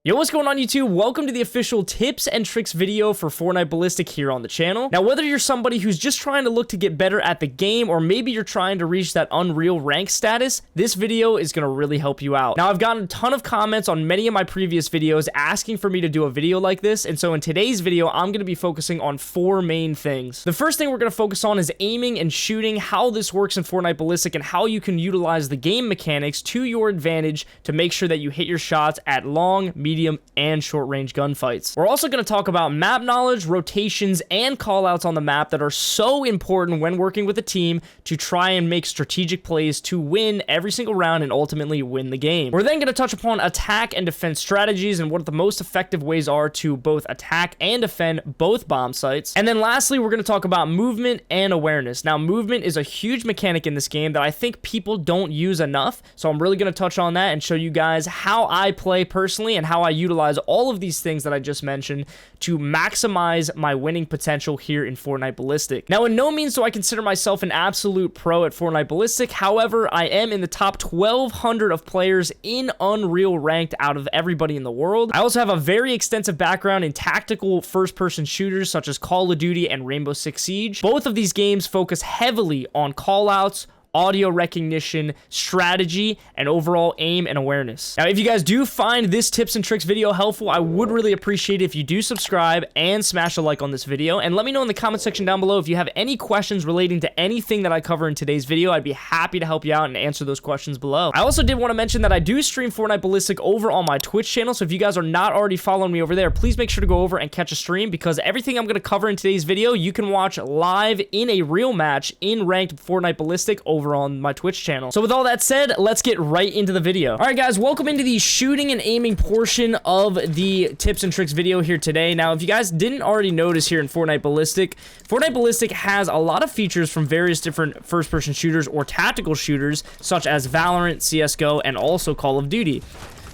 Yo, what's going on YouTube? Welcome to the official tips and tricks video for Fortnite Ballistic here on the channel. Now, whether you're somebody who's just trying to look to get better at the game, or maybe you're trying to reach that Unreal rank status, this video is going to really help you out. Now, I've gotten a ton of comments on many of my previous videos asking for me to do a video like this, and so in today's video, I'm going to be focusing on four main things. The first thing we're going to focus on is aiming and shooting, how this works in Fortnite Ballistic, and how you can utilize the game mechanics to your advantage to make sure that you hit your shots at long, medium, and short-range gunfights. We're also going to talk about map knowledge, rotations, and callouts on the map that are so important when working with a team to try and make strategic plays to win every single round and ultimately win the game. We're then going to touch upon attack and defense strategies and what the most effective ways are to both attack and defend both bomb sites. And then lastly, we're going to talk about movement and awareness. Now, movement is a huge mechanic in this game that I think people don't use enough, so I'm really going to touch on that and show you guys how I play personally and how I utilize all of these things that I just mentioned to maximize my winning potential here in Fortnite Ballistic. Now, in no means do I consider myself an absolute pro at Fortnite Ballistic. However, I am in the top 1,200 of players in Unreal ranked out of everybody in the world. I also have a very extensive background in tactical first-person shooters such as Call of Duty and Rainbow Six Siege. Both of these games focus heavily on callouts, audio recognition, strategy, and overall aim and awareness. Now, if you guys do find this tips and tricks video helpful, I would really appreciate it if you do subscribe and smash a like on this video, and let me know in the comment section down below if you have any questions relating to anything that I cover in today's video. I'd be happy to help you out and answer those questions below. I also did want to mention that I do stream Fortnite Ballistic over on my Twitch channel, so if you guys are not already following me over there, please make sure to go over and catch a stream, because everything I'm going to cover in today's video, you can watch live in a real match in ranked Fortnite Ballistic over on my Twitch channel. So with all that said, let's get right into the video. All right, guys, welcome into the shooting and aiming portion of the tips and tricks video here today. Now, if you guys didn't already notice here in Fortnite Ballistic has a lot of features from various different first-person shooters or tactical shooters, such as Valorant, CSGO, and also Call of Duty.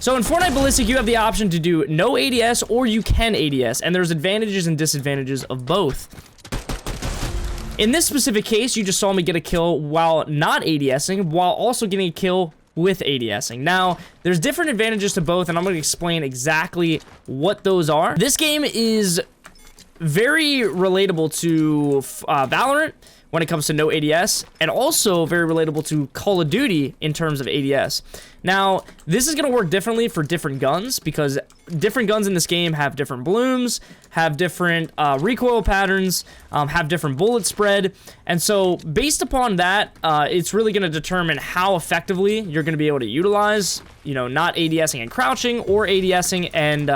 So in Fortnite Ballistic, you have the option to do no ADS, or you can ADS, and there's advantages and disadvantages of both. In this specific case, you just saw me get a kill while not ADSing, while also getting a kill with ADSing. Now, there's different advantages to both, and I'm going to explain exactly what those are. This game is very relatable to Valorant when it comes to no ADS, and also very relatable to Call of Duty in terms of ADS. Now, this is going to work differently for different guns, because different guns in this game have different blooms, have different recoil patterns, have different bullet spread, and so based upon that, it's really going to determine how effectively you're going to be able to utilize, you know, not ADSing and crouching, or ADSing and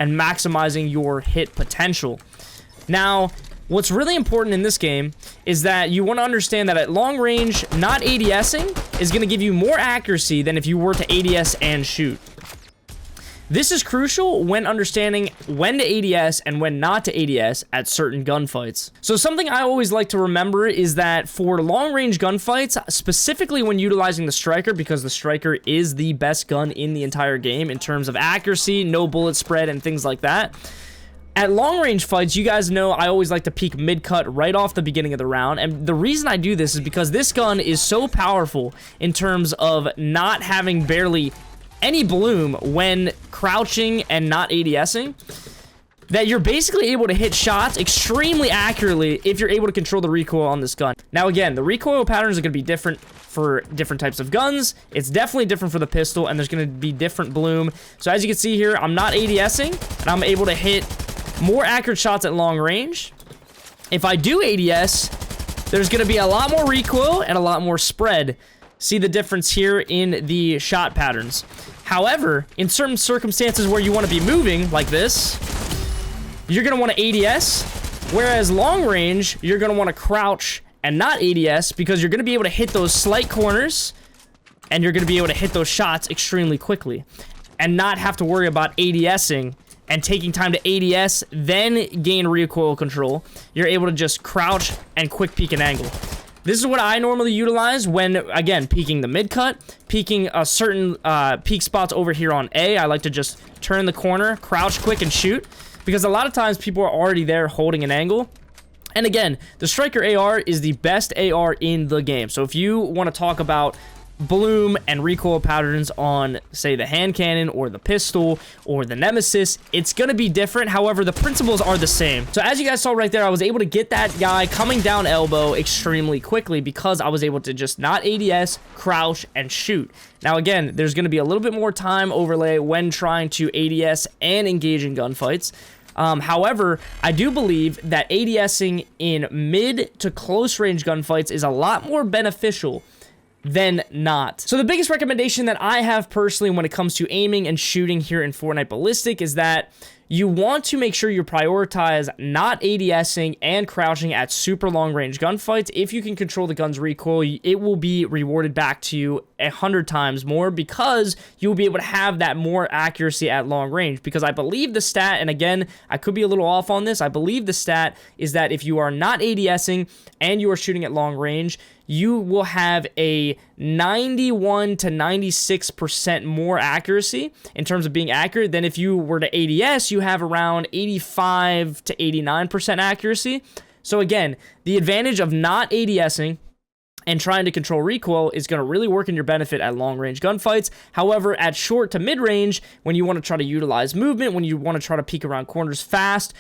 maximizing your hit potential. Now, what's really important in this game is that you want to understand that at long range, not ADSing is going to give you more accuracy than if you were to ADS and shoot. This is crucial when understanding when to ADS and when not to ADS at certain gunfights. So something I always like to remember is that for long-range gunfights, specifically when utilizing the Striker, because the Striker is the best gun in the entire game in terms of accuracy, no bullet spread, and things like that, at long-range fights, you guys know I always like to peek mid-cut right off the beginning of the round, and the reason I do this is because this gun is so powerful in terms of not having barely any bloom when crouching and not ADSing, that you're basically able to hit shots extremely accurately if you're able to control the recoil on this gun. Now, again, the recoil patterns are going to be different for different types of guns. It's definitely different for the pistol, and there's going to be different bloom. So as you can see here, I'm not ADSing, and I'm able to hit more accurate shots at long range. If I do ADS, there's going to be a lot more recoil and a lot more spread. See the difference here in the shot patterns. However, in certain circumstances where you want to be moving like this, you're going to want to ADS, whereas long range, you're going to want to crouch and not ADS, because you're going to be able to hit those slight corners, and you're going to be able to hit those shots extremely quickly and not have to worry about ADSing and taking time to ADS, then gain recoil control. You're able to just crouch and quick peek and angle. This is what I normally utilize when, again, peeking the mid-cut, peeking a certain peak spots over here on A. I like to just turn the corner, crouch quick, and shoot, because a lot of times people are already there holding an angle. And again, the Striker AR is the best AR in the game. So if you want to talk about bloom and recoil patterns on, say, the hand cannon or the pistol or the nemesis, it's going to be different. However, the principles are the same. So as you guys saw right there, I was able to get that guy coming down elbow extremely quickly because I was able to just not ADS, crouch, and shoot. Now, again, there's going to be a little bit more time overlay when trying to ADS and engage in gunfights. However, I do believe that ADSing in mid to close range gunfights is a lot more beneficial than not. So the biggest recommendation that I have personally when it comes to aiming and shooting here in Fortnite Ballistic is that you want to make sure you prioritize not ADSing and crouching at super long range gunfights. If you can control the gun's recoil, it will be rewarded back to you 100 times more because you'll be able to have that more accuracy at long range. Because I believe the stat, and again, I could be a little off on this, I believe the stat is that if you are not ADSing and you are shooting at long range, you will have a 91 to 96% more accuracy in terms of being accurate than if you were to ADS, you have around 85 to 89% accuracy. So again, the advantage of not ADSing and trying to control recoil is going to really work in your benefit at long-range gunfights. However, at short to mid-range, when you want to try to utilize movement, when you want to try to peek around corners fast,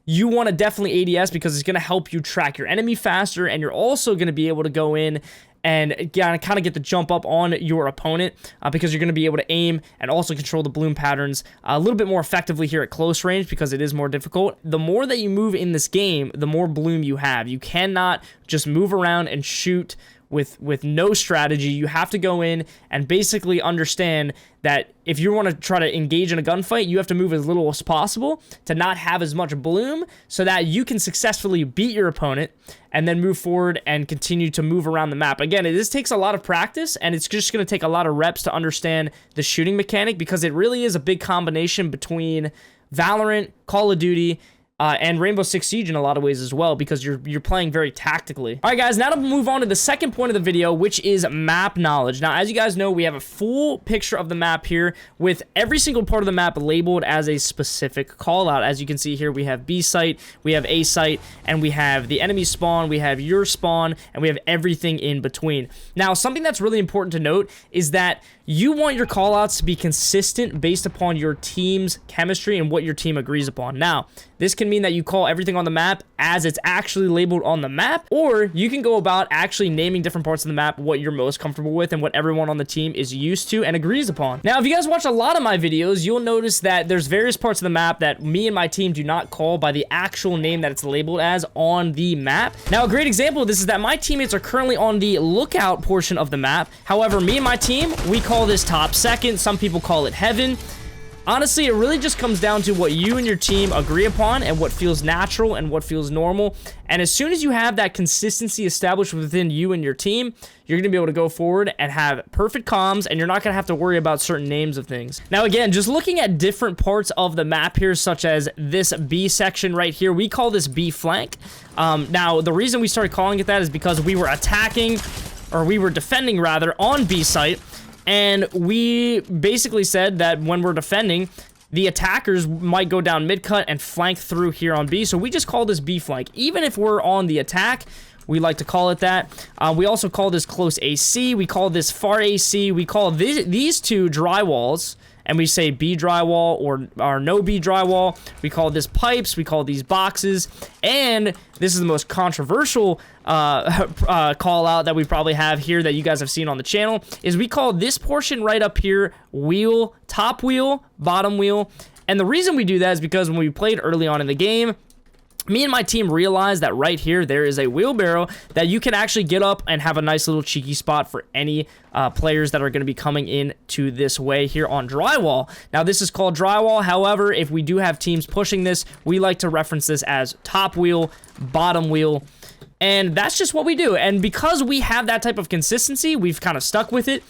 you want to definitely ADS because it's going to help you track your enemy faster, and you're also going to be able to go in and kind of get the jump up on your opponent because you're going to be able to aim and also control the bloom patterns a little bit more effectively here at close range because it is more difficult. The more that you move in this game, the more bloom you have. You cannot just move around and shoot with no strategy. You have to go in and basically understand that if you want to try to engage in a gunfight, you have to move as little as possible to not have as much bloom so that you can successfully beat your opponent and then move forward and continue to move around the map. Again, this takes a lot of practice, and it's just going to take a lot of reps to understand the shooting mechanic because it really is a big combination between Valorant, Call of Duty, and Rainbow Six Siege in a lot of ways as well because you're playing very tactically. All right, guys, now to move on to the second point of the video, which is map knowledge. Now, as you guys know, we have a full picture of the map here with every single part of the map labeled as a specific call out. As you can see here, we have B site, we have A site, and we have the enemy spawn, we have your spawn, and we have everything in between. Now, something that's really important to note is that you want your callouts to be consistent based upon your team's chemistry and what your team agrees upon. Now, this can mean that you call everything on the map as it's actually labeled on the map, or you can go about actually naming different parts of the map what you're most comfortable with and what everyone on the team is used to and agrees upon. Now, if you guys watch a lot of my videos, you'll notice that there's various parts of the map that me and my team do not call by the actual name that it's labeled as on the map. Now, a great example of this is that my teammates are currently on the lookout portion of the map. However, me and my team, we call this top second. Some people call it heaven. Honestly, it really just comes down to what you and your team agree upon and what feels natural and what feels normal. And as soon as you have that consistency established within you and your team, you're going to be able to go forward and have perfect comms, and you're not going to have to worry about certain names of things. Now, again, just looking at different parts of the map here, such as this B section right here, we call this B flank. Now, the reason we started calling it that is because we were attacking, or we were defending rather, on B site. And we basically said that when we're defending, the attackers might go down mid-cut and flank through here on B. So we just call this B flank. Even if we're on the attack, we like to call it that. We also call this close AC. We call this far AC. We call these two drywalls. And we say B drywall or no B drywall. We call this pipes. We call these boxes. And this is the most controversial call out that we probably have here that you guys have seen on the channel, is we call this portion right up here wheel, top wheel, bottom wheel. And the reason we do that is because when we played early on in the game, me and my team realized that right here, there is a wheelbarrow that you can actually get up and have a nice little cheeky spot for any players that are going to be coming in to this way here on drywall. Now, this is called drywall. However, if we do have teams pushing this, we like to reference this as top wheel, bottom wheel. And that's just what we do. And because we have that type of consistency, we've kind of stuck with it.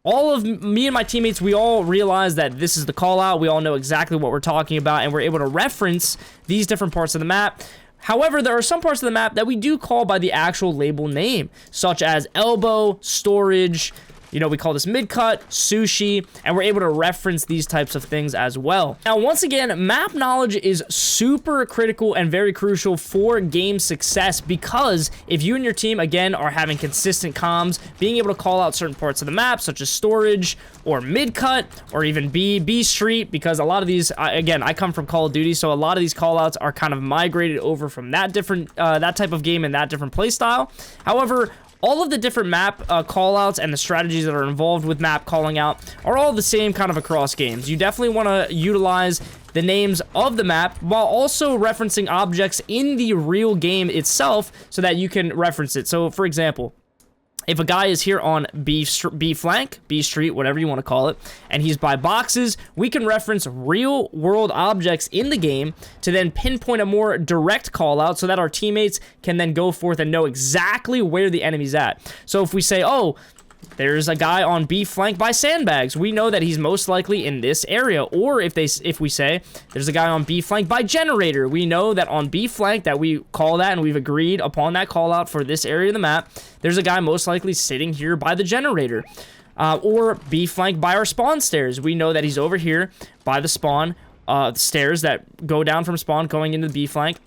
All of me and my teammates, we all realize that this is the call out. We all know exactly what we're talking about, and we're able to reference these different parts of the map. However, there are some parts of the map that we do call by the actual label name, such as elbow, storage, You know, we call this mid-cut, sushi, and we're able to reference these types of things as well. Now, once again, map knowledge is super critical and very crucial for game success, because if you and your team, again, are having consistent comms, being able to call out certain parts of the map, such as storage, or mid-cut, or even B Street, because a lot of these, again, I come from Call of Duty, so a lot of these callouts are kind of migrated over from that type of game and that different play style. However, all of the different map callouts and the strategies that are involved with map calling out are all the same kind of across games. You definitely want to utilize the names of the map while also referencing objects in the real game itself so that you can reference it. So, for example, if a guy is here on B flank, B street, whatever you want to call it, and he's by boxes, we can reference real world objects in the game to then pinpoint a more direct call out so that our teammates can then go forth and know exactly where the enemy's at. So if we say, oh, there's a guy on B flank by sandbags, we know that he's most likely in this area. Or if we say there's a guy on B flank by generator, we know that on B flank, that we call that and we've agreed upon that call out for this area of the map, there's a guy most likely sitting here by the generator. Or B flank by our spawn stairs, we know that he's over here by the spawn stairs that go down from spawn going into the B flank.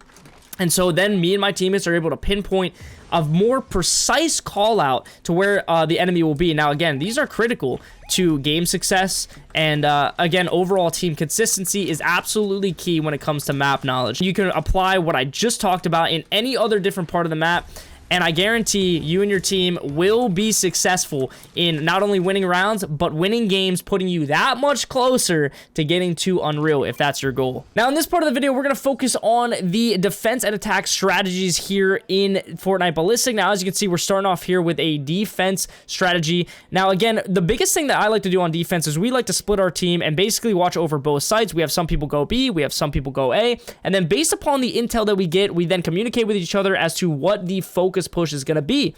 And so then me and my teammates are able to pinpoint a more precise call out to where the enemy will be. Now, again, these are critical to game success. And again, overall team consistency is absolutely key when it comes to map knowledge. You can apply what I just talked about in any other different part of the map, and I guarantee you and your team will be successful in not only winning rounds, but winning games, putting you that much closer to getting to Unreal if that's your goal. Now, in this part of the video, we're going to focus on the defense and attack strategies here in Fortnite Ballistic. Now, as you can see, we're starting off here with a defense strategy. Now, again, the biggest thing that I like to do on defense is we like to split our team and basically watch over both sides. We have some people go B, we have some people go A, and then based upon the intel that we get, we then communicate with each other as to what the focus push is going to be.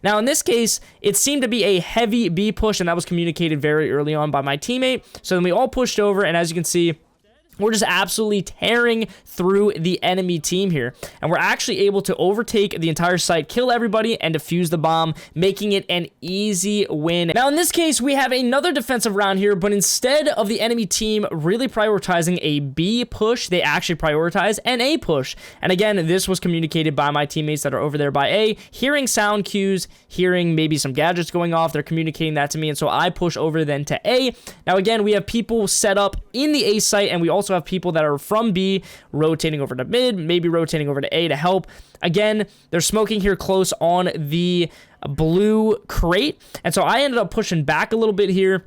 Now, in this case, it seemed to be a heavy B push, and that was communicated very early on by my teammate. So then we all pushed over, and as you can see, we're just absolutely tearing through the enemy team here. And we're actually able to overtake the entire site, kill everybody, and defuse the bomb, making it an easy win. Now, in this case, we have another defensive round here, but instead of the enemy team really prioritizing a B push, they actually prioritize an A push. And again, this was communicated by my teammates that are over there by A, hearing sound cues, hearing maybe some gadgets going off. They're communicating that to me, and so I push over then to A. Now, again, we have people set up in the A site, and we also have people that are from B rotating over to mid, maybe rotating over to A to help. Again, they're smoking here close on the blue crate, and so I ended up pushing back a little bit here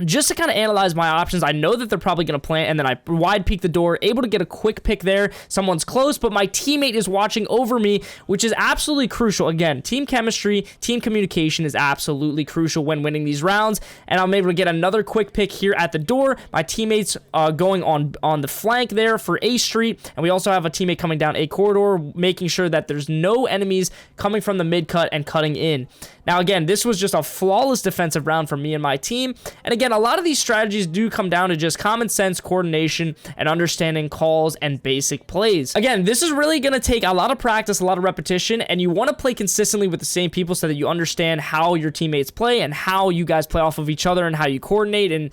just to kind of analyze my options. I know that they're probably going to plant, and then I wide peek the door, able to get a quick pick there. Someone's close, but my teammate is watching over me, which is absolutely crucial. Again, team chemistry, team communication is absolutely crucial when winning these rounds, and I'm able to get another quick pick here at the door. My teammates going on the flank there for A Street, and we also have a teammate coming down A corridor, making sure that there's no enemies coming from the mid cut and cutting in. Now, again, this was just a flawless defensive round for me and my team, and again, a lot of these strategies do come down to just common sense, coordination, and understanding calls and basic plays. Again, this is really going to take a lot of practice, a lot of repetition, and you want to play consistently with the same people so that you understand how your teammates play and how you guys play off of each other and how you coordinate and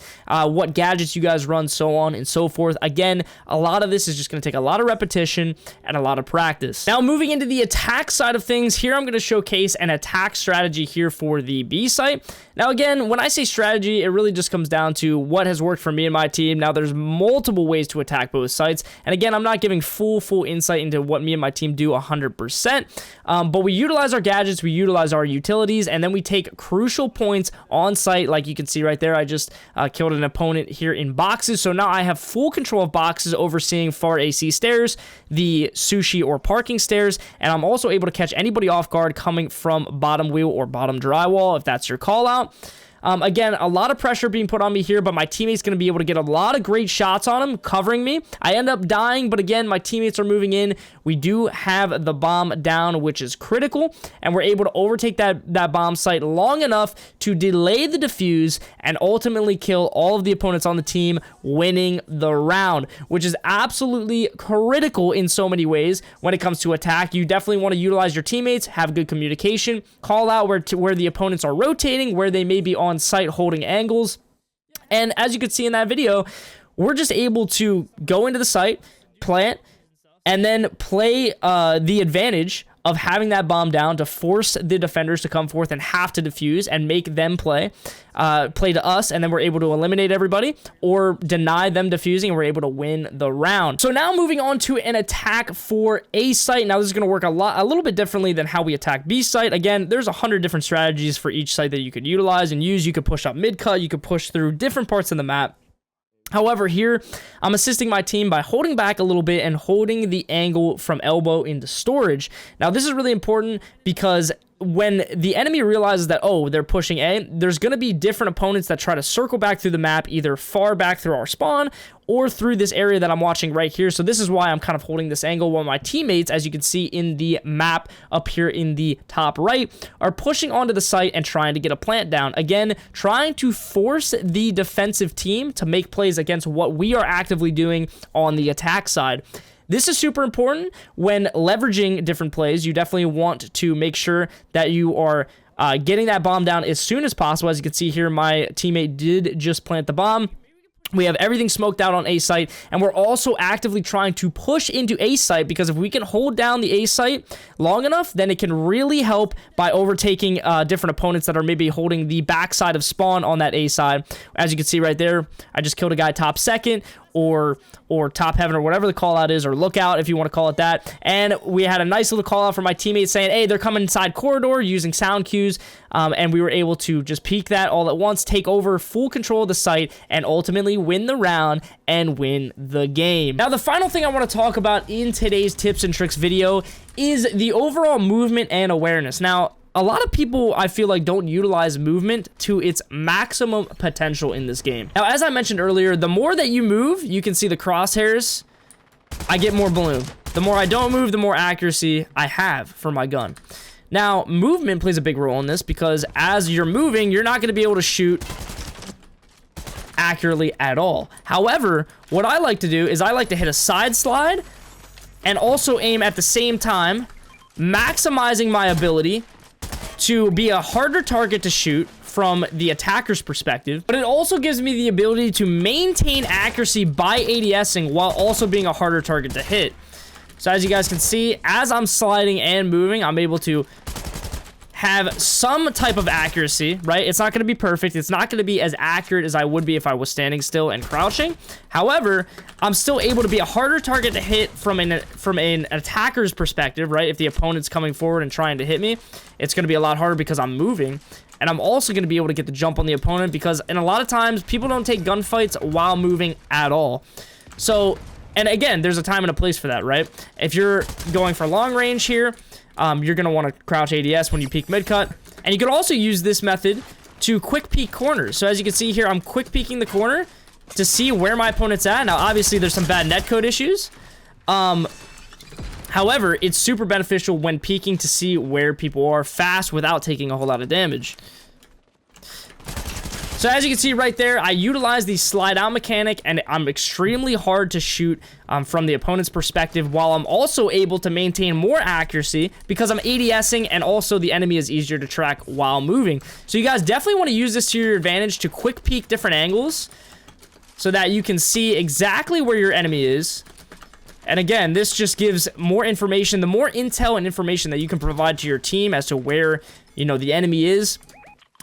what gadgets you guys run, so on and so forth. Again, a lot of this is just going to take a lot of repetition and a lot of practice. Now, moving into the attack side of things, here I'm going to showcase an attack strategy here for the B site. Now, again, when I say strategy, it really just comes down to what has worked for me and my team. Now, there's multiple ways to attack both sites, and again, I'm not giving full insight into what me and my team do 100%, but we utilize our gadgets, we utilize our utilities, and then we take crucial points on site. Like you can see right there, I just killed an opponent here in boxes, so now I have full control of boxes, overseeing far AC stairs, the sushi or parking stairs, and I'm also able to catch anybody off guard coming from bottom wheel or bottom drywall, if that's your call out. Again, a lot of pressure being put on me here, but my teammate's going to be able to get a lot of great shots on him, covering me. I end up dying, but again, my teammates are moving in. We do have the bomb down, which is critical, and we're able to overtake that bomb site long enough to delay the defuse and ultimately kill all of the opponents on the team, winning the round, which is absolutely critical in so many ways when it comes to attack. You definitely want to utilize your teammates, have good communication, call out where the opponents are rotating, where they may be on site holding angles. And as you can see in that video, we're just able to go into the site, plant, and then play the advantage of having that bomb down to force the defenders to come forth and have to defuse and make them play to us, and then we're able to eliminate everybody or deny them defusing, and we're able to win the round. So now moving on to an attack for A site. Now this is going to work a little bit differently than how we attack B site. Again, there's 100 different strategies for each site that you could utilize and use. You could push up mid-cut, you could push through different parts of the map. However, here, I'm assisting my team by holding back a little bit and holding the angle from elbow into storage. Now, this is really important because when the enemy realizes that, oh, they're pushing A, there's going to be different opponents that try to circle back through the map, either far back through our spawn or through this area that I'm watching right here. So this is why I'm kind of holding this angle, while my teammates, as you can see in the map up here in the top right, are pushing onto the site and trying to get a plant down. Again, trying to force the defensive team to make plays against what we are actively doing on the attack side. This is super important when leveraging different plays. You definitely want to make sure that you are getting that bomb down as soon as possible. As you can see here, my teammate did just plant the bomb. We have everything smoked out on A site, and we're also actively trying to push into A site, because if we can hold down the A site long enough, then it can really help by overtaking different opponents that are maybe holding the backside of spawn on that A side. As you can see right there, I just killed a guy top second, or top heaven, or whatever the call out is, or lookout if you want to call it that. And we had a nice little call out from my teammates saying, hey, they're coming inside corridor, using sound cues, and we were able to just peek that all at once, take over full control of the site, and ultimately win the round and win the game. Now, the final thing I want to talk about in today's tips and tricks video is the overall movement and awareness. Now, a lot of people, I feel like, don't utilize movement to its maximum potential in this game. Now, as I mentioned earlier, the more that you move, you can see the crosshairs, I get more balloon. The more I don't move, the more accuracy I have for my gun. Now, movement plays a big role in this, because as you're moving, you're not going to be able to shoot accurately at all. However, what I like to do is I like to hit a side slide and also aim at the same time, maximizing my ability to be a harder target to shoot from the attacker's perspective, but it also gives me the ability to maintain accuracy by ADSing while also being a harder target to hit. So as you guys can see, as I'm sliding and moving, I'm able to have some type of accuracy, right? It's not going to be perfect. It's not going to be as accurate as I would be if I was standing still and crouching. However, I'm still able to be a harder target to hit from an attacker's perspective, right? If the opponent's coming forward and trying to hit me, it's going to be a lot harder because I'm moving. And I'm also going to be able to get the jump on the opponent, because in a lot of times, people don't take gunfights while moving at all. So, and again, there's a time and a place for that, right? If you're going for long range here, you're going to want to crouch ADS when you peek mid-cut. And you can also use this method to quick peek corners. So as you can see here, I'm quick peeking the corner to see where my opponent's at. Now, obviously, there's some bad netcode issues. However, it's super beneficial when peeking to see where people are fast without taking a whole lot of damage. So as you can see right there, I utilize the slide out mechanic, and I'm extremely hard to shoot from the opponent's perspective, while I'm also able to maintain more accuracy because I'm ADSing, and also the enemy is easier to track while moving. So you guys definitely want to use this to your advantage to quick peek different angles so that you can see exactly where your enemy is. And again, this just gives more information. The more intel and information that you can provide to your team as to where, you know, the enemy is,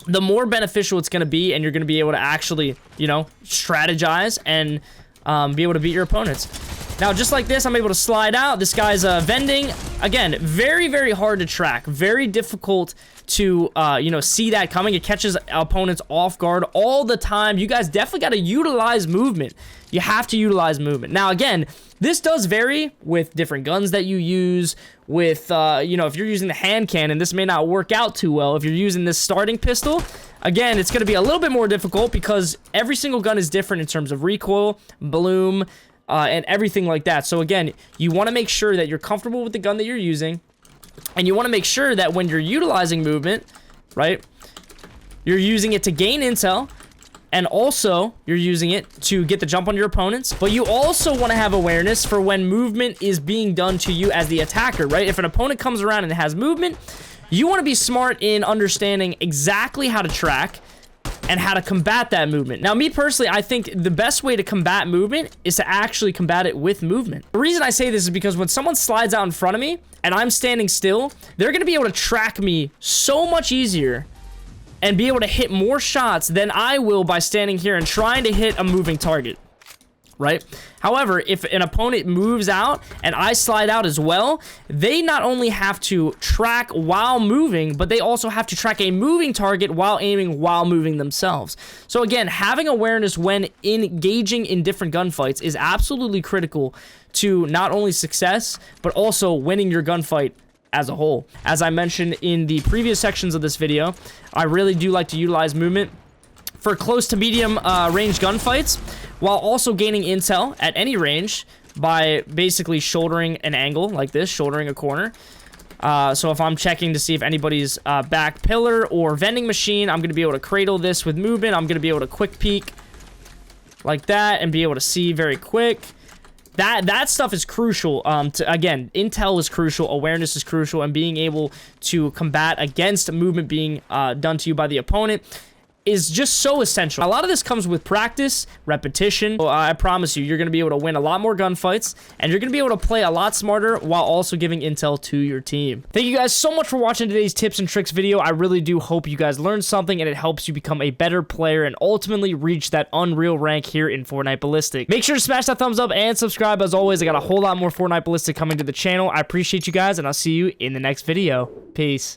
the more beneficial it's going to be, and you're going to be able to actually, you know, strategize and be able to beat your opponents. Now, just like this, I'm able to slide out. This guy's vending. Again, very, very hard to track. Very difficult to, you know, see that coming. It catches opponents off guard all the time. You guys definitely got to utilize movement. You have to utilize movement. Now, again, this does vary with different guns that you use. With, you know, if you're using the hand cannon, this may not work out too well. If you're using this starting pistol, again, it's going to be a little bit more difficult because every single gun is different in terms of recoil, bloom, and everything like that. So again, you want to make sure that you're comfortable with the gun that you're using, and you want to make sure that when you're utilizing movement, right, you're using it to gain intel, and also you're using it to get the jump on your opponents. But you also want to have awareness for when movement is being done to you as the attacker, right? If an opponent comes around and has movement, you want to be smart in understanding exactly how to track and how to combat that movement. Now, me personally, I think the best way to combat movement is to actually combat it with movement. The reason I say this is because when someone slides out in front of me and I'm standing still, they're going to be able to track me so much easier and be able to hit more shots than I will by standing here and trying to hit a moving target, right? However, if an opponent moves out and I slide out as well, they not only have to track while moving, but they also have to track a moving target while aiming while moving themselves. So again, having awareness when engaging in different gunfights is absolutely critical to not only success, but also winning your gunfight as a whole. As I mentioned in the previous sections of this video, I really do like to utilize movement for close to medium range gunfights, while also gaining intel at any range by basically shouldering an angle like this, shouldering a corner. So if I'm checking to see if anybody's back pillar or vending machine, I'm going to be able to cradle this with movement. I'm going to be able to quick peek like that and be able to see very quick. That stuff is crucial. Again, intel is crucial, awareness is crucial, and being able to combat against movement being done to you by the opponent is just so essential. A lot of this comes with practice, repetition. I promise you, you're going to be able to win a lot more gunfights, and you're going to be able to play a lot smarter while also giving intel to your team. Thank you guys so much for watching today's tips and tricks video. I really do hope you guys learned something and it helps you become a better player and ultimately reach that unreal rank here in Fortnite Ballistic. Make sure to smash that thumbs up and subscribe. As always, I got a whole lot more Fortnite Ballistic coming to the channel. I appreciate you guys, and I'll see you in the next video. Peace.